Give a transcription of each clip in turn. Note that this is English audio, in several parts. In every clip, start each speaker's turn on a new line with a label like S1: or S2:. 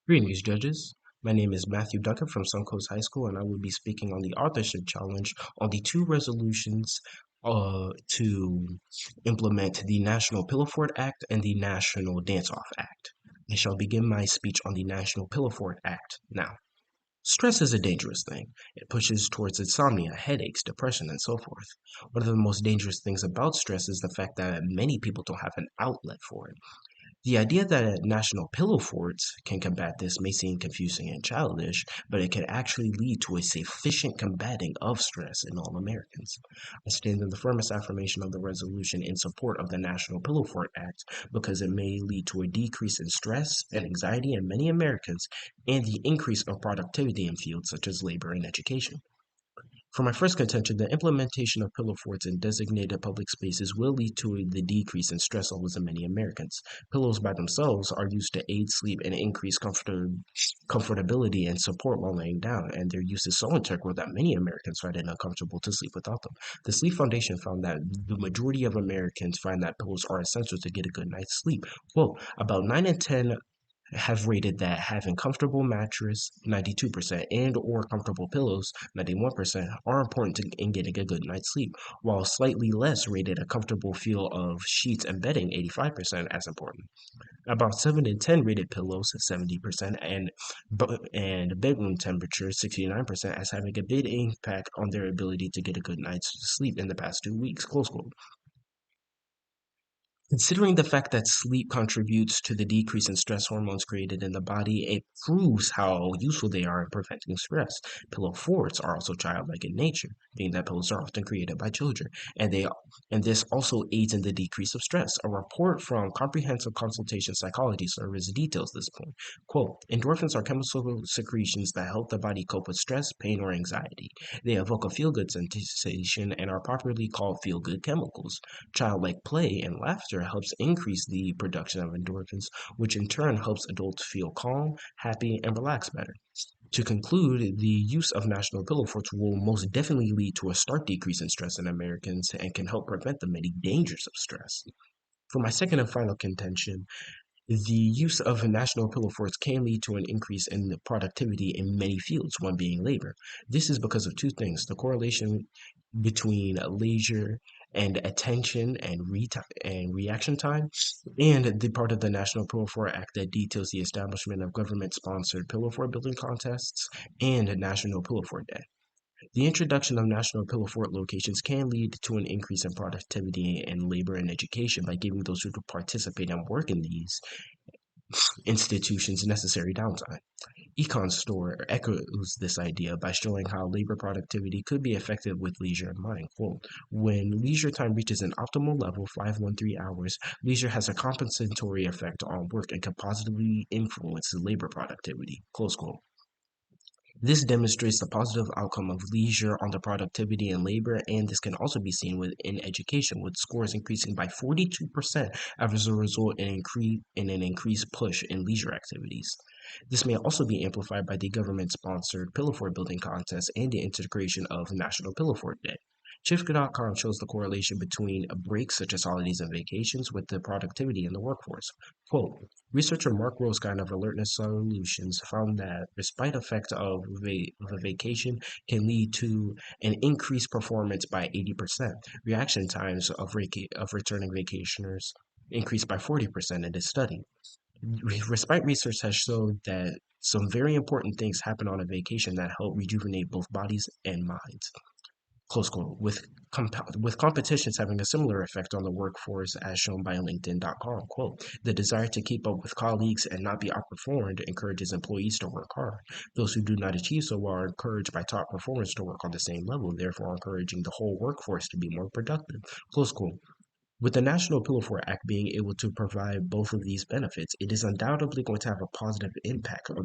S1: Greetings, judges. My name is Matthew Duncan from Suncoast High School, and I will be speaking on the Authorship Challenge on the two resolutions to implement the National Pillow Fort Act and the National Dance-Off Act. I shall begin my speech on the National Pillow Fort Act now. Stress is a dangerous thing. It pushes towards insomnia, headaches, depression, and so forth. One of the most dangerous things about stress is the fact that many people don't have an outlet for it. The idea that national pillow forts can combat this may seem confusing and childish, but it can actually lead to a sufficient combating of stress in all Americans. I stand in the firmest affirmation of the resolution in support of the National Pillow Fort Act because it may lead to a decrease in stress and anxiety in many Americans and the increase of productivity in fields such as labor and education. For my first contention, the implementation of pillow forts in designated public spaces will lead to the decrease in stress levels in many Americans. Pillows by themselves are used to aid sleep and increase comfortability and support while laying down, and their use is so integral that many Americans find it uncomfortable to sleep without them. The Sleep Foundation found that the majority of Americans find that pillows are essential to get a good night's sleep. Quote, about 9 in 10 have rated that having comfortable mattress 92% and or comfortable pillows 91% are important in getting a good night's sleep, while slightly less rated a comfortable feel of sheets and bedding 85% as important. About 7 in 10 rated pillows 70% and bedroom temperature 69% as having a big impact on their ability to get a good night's sleep in the past 2 weeks. Close quote. Considering the fact that sleep contributes to the decrease in stress hormones created in the body, it proves how useful they are in preventing stress. Pillow forts are also childlike in nature, being that pillows are often created by children, and this also aids in the decrease of stress. A report from Comprehensive Consultation Psychology Service details this point. Quote, endorphins are chemical secretions that help the body cope with stress, pain, or anxiety. They evoke a feel-good sensation and are popularly called feel-good chemicals. Childlike play and laughter helps increase the production of endorphins, which in turn helps adults feel calm, happy, and relaxed better. To conclude, the use of national pillow forts will most definitely lead to a stark decrease in stress in Americans and can help prevent the many dangers of stress. For my second and final contention, the use of national pillow forts can lead to an increase in the productivity in many fields, one being labor. This is because of two things: the correlation between leisure and attention and reaction time, and the part of the National Pillow Fort Act that details the establishment of government-sponsored pillow fort building contests and National Pillow Fort Day. The introduction of national pillow fort locations can lead to an increase in productivity in labor and education by giving those who participate and work in these institutions necessary downtime. Econ Store echoes this idea by showing how labor productivity could be affected with leisure in mind. Quote, when leisure time reaches an optimal level, 513 hours, leisure has a compensatory effect on work and can positively influence labor productivity. Close quote. This demonstrates the positive outcome of leisure on the productivity and labor, and this can also be seen within education, with scores increasing by 42% as a result in an increased push in leisure activities. This may also be amplified by the government-sponsored Pillow Fort building contest and the integration of National Pillow Fort Day. Chiefs.com shows the correlation between breaks such as holidays and vacations with the productivity in the workforce. Quote, researcher Mark Roskine of Alertness Solutions found that despite effect of a vacation can lead to an increased performance by 80%. Reaction times of returning vacationers increased by 40% in this study. Respite research has shown that some very important things happen on a vacation that help rejuvenate both bodies and minds. Close quote. With competitions having a similar effect on the workforce as shown by LinkedIn.com, quote, the desire to keep up with colleagues and not be outperformed encourages employees to work hard. Those who do not achieve so well are encouraged by top performers to work on the same level, therefore encouraging the whole workforce to be more productive. Close quote. With the National Pillow Fort Act being able to provide both of these benefits, it is undoubtedly going to have a positive impact on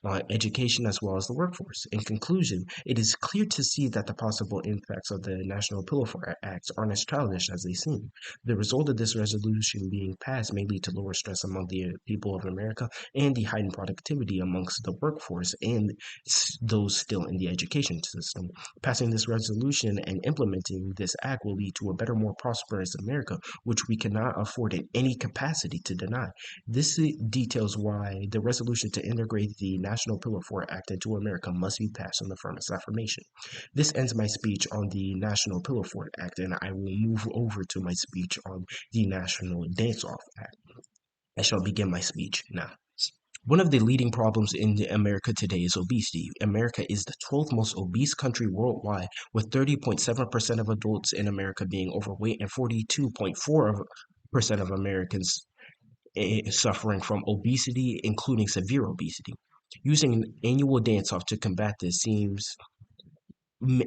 S1: on education as well as the workforce. In conclusion, it is clear to see that the possible impacts of the National Pillow Act aren't as childish as they seem. The result of this resolution being passed may lead to lower stress among the people of America and the heightened productivity amongst the workforce and those still in the education system. Passing this resolution and implementing this act will lead to a better, more prosperous America, which we cannot afford in any capacity to deny. This details why the resolution to integrate the National Pillar 4 Act into America must be passed in the firmest affirmation. This ends my speech on the National Pillar 4 Act, and I will move over to my speech on the National Dance Off Act. I shall begin my speech now. One of the leading problems in America today is obesity. America is the 12th most obese country worldwide, with 30.7% of adults in America being overweight and 42.4% of Americans suffering from obesity, including severe obesity. Using an annual dance off to combat this seems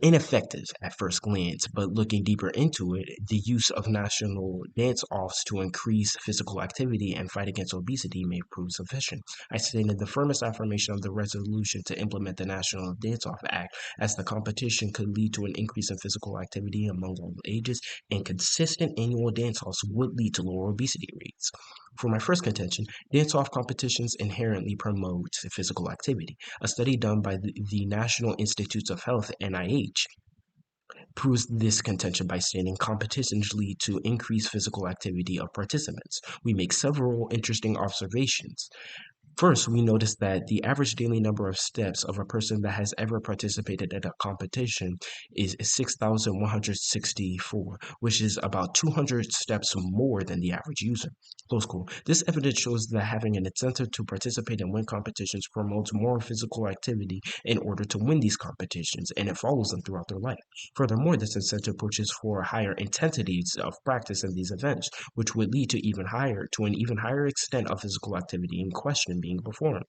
S1: ineffective at first glance, but looking deeper into it, the use of national dance offs to increase physical activity and fight against obesity may prove sufficient. I stated the firmest affirmation of the resolution to implement the National Dance Off Act, as the competition could lead to an increase in physical activity among all ages, and consistent annual dance offs would lead to lower obesity rates. For my first contention, dance off competitions inherently promote physical activity. A study done by the National Institutes of Health, NIH, proves this contention by stating competitions lead to increased physical activity of participants. We make several interesting observations. First, we notice that the average daily number of steps of a person that has ever participated in a competition is 6,164, which is about 200 steps more than the average user. Close quote. This evidence shows that having an incentive to participate and win competitions promotes more physical activity in order to win these competitions, and it follows them throughout their life. Furthermore, this incentive pushes for higher intensities of practice in these events, which would lead to an even higher extent of physical activity in question being performed.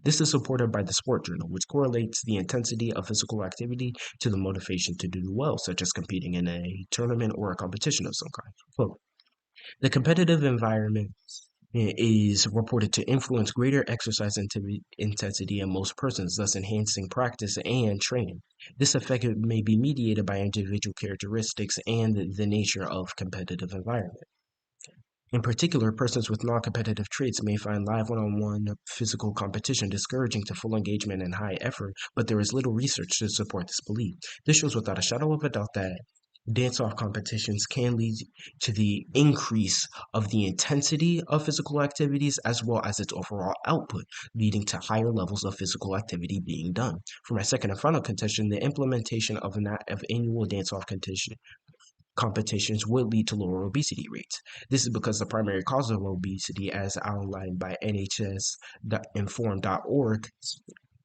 S1: This is supported by the Sport Journal, which correlates the intensity of physical activity to the motivation to do well, such as competing in a tournament or a competition of some kind. Quote, the competitive environment is reported to influence greater exercise intensity in most persons, thus enhancing practice and training. This effect may be mediated by individual characteristics and the nature of competitive environment. In particular, persons with non-competitive traits may find live one-on-one physical competition discouraging to full engagement and high effort, but there is little research to support this belief. This shows without a shadow of a doubt that dance-off competitions can lead to the increase of the intensity of physical activities as well as its overall output, leading to higher levels of physical activity being done. For my second and final contention, the implementation of annual dance-off competitions would lead to lower obesity rates. This is because the primary cause of obesity, as outlined by nhsinform.org,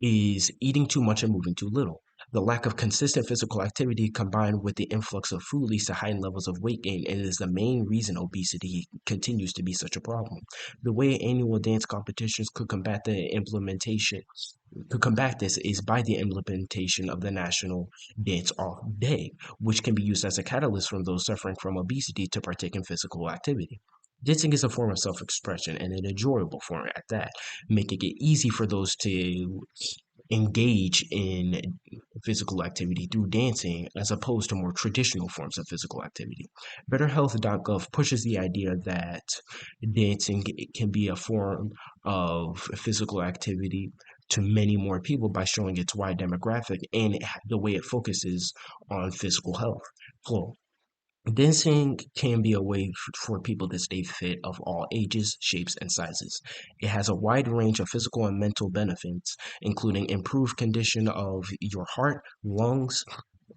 S1: is eating too much and moving too little. The lack of consistent physical activity combined with the influx of food leads to heightened levels of weight gain and is the main reason obesity continues to be such a problem. The way annual dance competitions could combat this is by the implementation of the National Dance Off Day, which can be used as a catalyst for those suffering from obesity to partake in physical activity. Dancing is a form of self-expression and an enjoyable form at that, making it easy for those to engage in physical activity through dancing as opposed to more traditional forms of physical activity. BetterHealth.gov pushes the idea that dancing can be a form of physical activity to many more people by showing its wide demographic and the way it focuses on physical health. Flow. Dancing can be a way for people to stay fit of all ages, shapes, and sizes. It has a wide range of physical and mental benefits, including improved condition of your heart, lungs,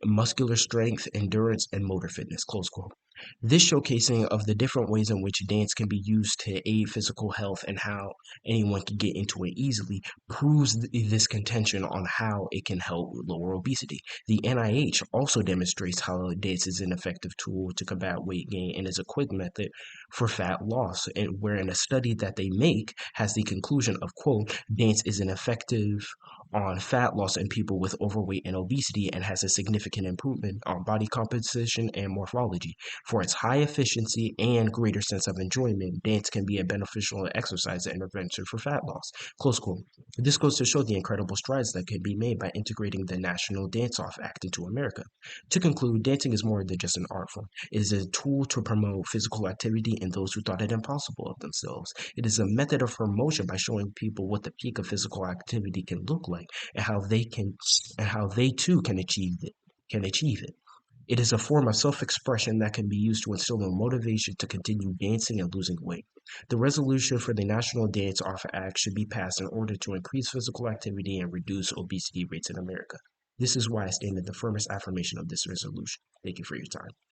S1: muscular strength, endurance, and motor fitness, close quote. This showcasing of the different ways in which dance can be used to aid physical health and how anyone can get into it easily proves this contention on how it can help lower obesity. The NIH also demonstrates how dance is an effective tool to combat weight gain and is a quick method for fat loss, and wherein a study that they make has the conclusion of, quote, dance is an effective on fat loss in people with overweight and obesity and has a significant improvement on body composition and morphology. For its high efficiency and greater sense of enjoyment, dance can be a beneficial exercise and intervention for fat loss. Close quote. This goes to show the incredible strides that could be made by integrating the National Dance-Off Act into America. To conclude, dancing is more than just an art form. It is a tool to promote physical activity in those who thought it impossible of themselves. It is a method of promotion by showing people what the peak of physical activity can look like and how they too can achieve it. It is a form of self-expression that can be used to instill a motivation to continue dancing and losing weight. The resolution for the National Dance Off Act should be passed in order to increase physical activity and reduce obesity rates in America. This is why I stand in the firmest affirmation of this resolution. Thank you for your time.